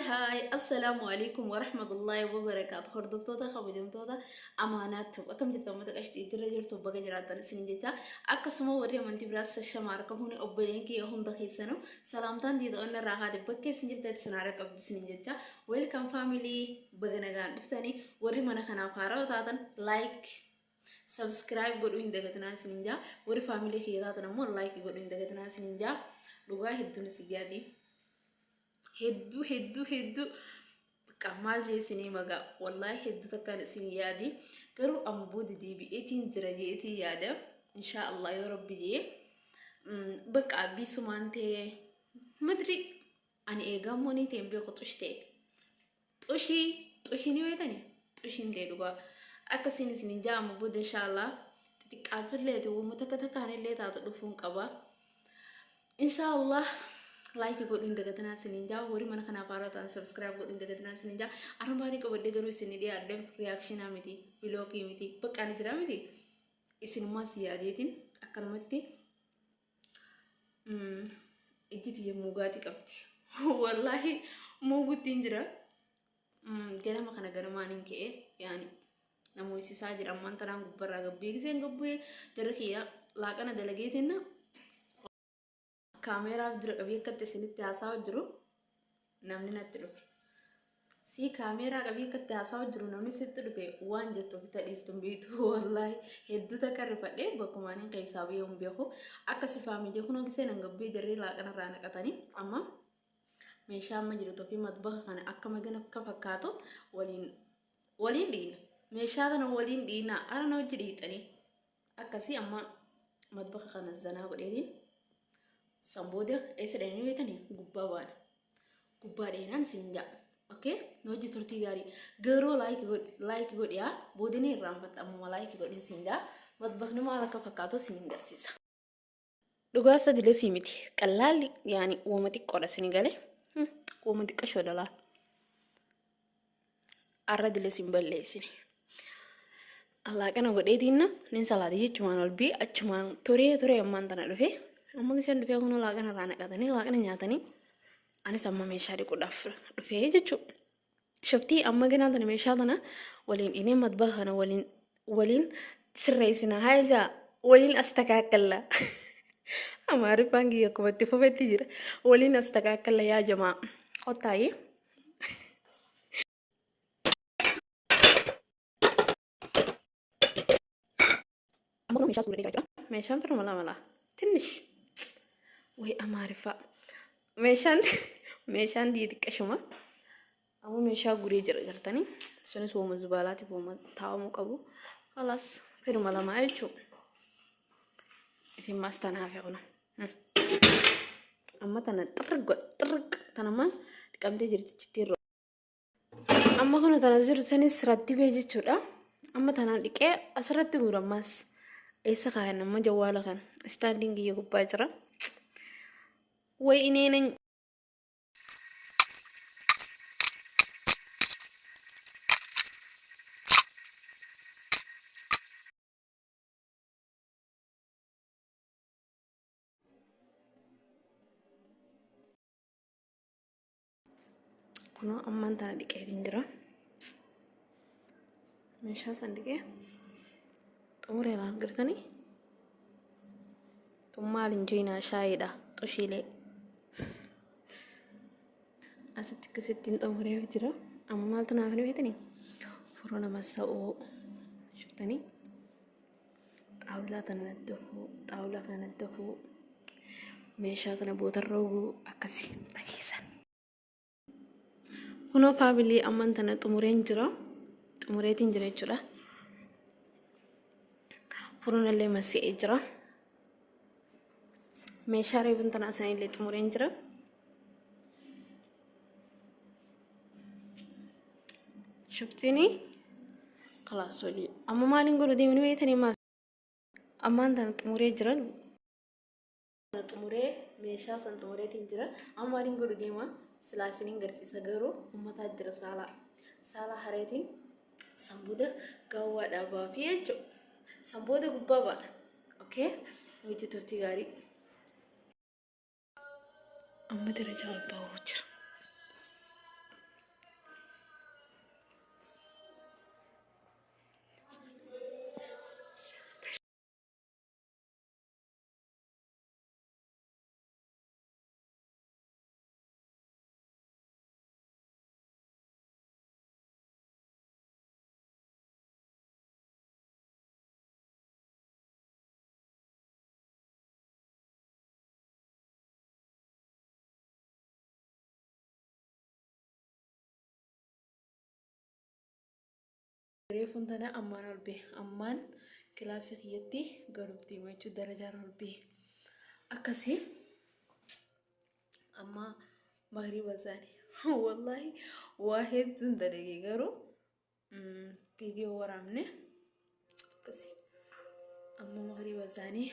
هاي السلام عليكم ورحمة الله وبركاته. هردوكتوتا خبجمتوتا أمانات أكم جرتو متك أشتي درجرتو بقى جراتنا سنجتا أكسمو وري من تبراس الشماركم هون أبلين كي هم دخيسنو سلامتان دي دون الراحة دي بكي سنجتا سنارك أب سنجتا ويلكم فاميلي بغنغان دفتاني وري من خنا فارو تاتن لايك سبسكرايب قولوا إن دقتنا سنجا وري فاميلي خيراتنا مو لايك قولوا إن دقتنا سنجا لغا هدونا سجادي hedduu maal jeesanii magaa wallahi hedduu takkaan isin yaadi garuu amma booda deebi'eetiin jira jeetii yaada insha Allah yoo rabbi jee bakka abbisumaan ta'e madri ani eegamoonii ta'e beeku xushii ni weetani xushiin ta'e dhugaa akkasiin isin jaa amma booda insha Allah xixiqqaatullee ta'e uummata takkaanillee taatu dhufuun qaba insha Allah like godin daga tana sininja wori mana kana fara tan subscribe godin daga tana sininja arambari ko bodde garu sinidi adem reaction amiti vlog imiti bakani jira miti isin ma siyadetin akalmatti ejiti mugati qabti wallahi mugutin jira gana makana gana manin ke yani namo isi sajir amman tanan gubbarra gabbi gisen gabbi jarkiya laqana dalagetinna كاميرا بدر قبيل كتسني تاسع وجرو نمني نتلو سي كاميرا قبيل كتاسع وجرو نمني ستلو بي وان جتو بتديستم بيتو والله هدو تكرر فدي بكمانين كيسابي يوم بيخو أكاسي فامي جهو نوكسي نعبي جري لاكنا رانا كتاني أما ميشام مجرو توفي مطبخ خانة أكما جنا كفكاتو ولين دين ميشادنا ولين دينا أنا نوجري تاني أكاسي أما مطبخ خانة الزنا ولين samboda esreni wetani gubba denan sinja okay noji turti gari gero like god ya bodini rampat amma like godin sinja madbakhni mala ka fakato singa sisa duga sadile simiti qallali yani womati qoda sinigale womati qashodala arradile simballe sini Allah kana godedina nin salati jechuman olbi achuman tore amman tana dofe amma gisan dhufee kunoo laaqana irraa naqatanii laaqana nyaatanii anis amma meeshaa dhiquudhaaf dhufee jechuudha. Shoftii amma ganaa tana meeshaa tana waliin dhinee madbaa kana waliin sirreessina haayilaa waliin as takaakalla. Amaariffaan kiyya akkubatti fufetti jira waliin as takaakalla yaa jamaa qottaayee. Amma kun meeshaa suuraa jira meeshaan firma lama tinnish. Way amaarifa meeshaan diidi qashuma amma meeshaa guree jira gartani sunis wooma zubaalaati wooma taa'amu qabu halas firma lama jechuudha ifin maastanaaf yaa'una amma tana xirq tanama dhiqamtee jirti chittiirra amma kuna tana jiru sanis rattibee jechuudha amma tanaan dhiqee asirratti guurammaas eessa kaayan amma jawwaala kan istaandiin kiyya gubbaa jira way ineenan kuno amman tana dhiqeetiin jira meeshaa san dhiqee xumureedhaan gartanii tummaaliin joinaa shaayiidha xushiilee asitti akkasittiin xumuree jira amma maaltu naaf ni beekani furona masa'oo shuftanii xaawulaa kana dafuu meeshaa tana bootarra oguu akkasi dhageessan kunoo faabilii amman tana xumureetiin jira jechuudha furona illee masi'ee jira meeshaa reebun tana asanillee xumureen jira شفتني خلاص ولي أما ما نقول دي من بيتني ما أما أنت تموري جرا تموري ميشا سن تموري تنجرا أما نقول دي ما سلاسلين غرسي سجرو أما تاجر سالا هريتين سامبودا قوة دابا فيجو سامبودا بابا أوكي وجي توستي غاري أما درجة الباوجر reefuun tana ammaan ol bee ammaan kilaasii kiyyatti garubtii machuu darajaan ol bee akkasii amma magriba isaanii wallahi waa hedduun dalagee garuu viidiyoo waraabne akkasii amma magriba isaanii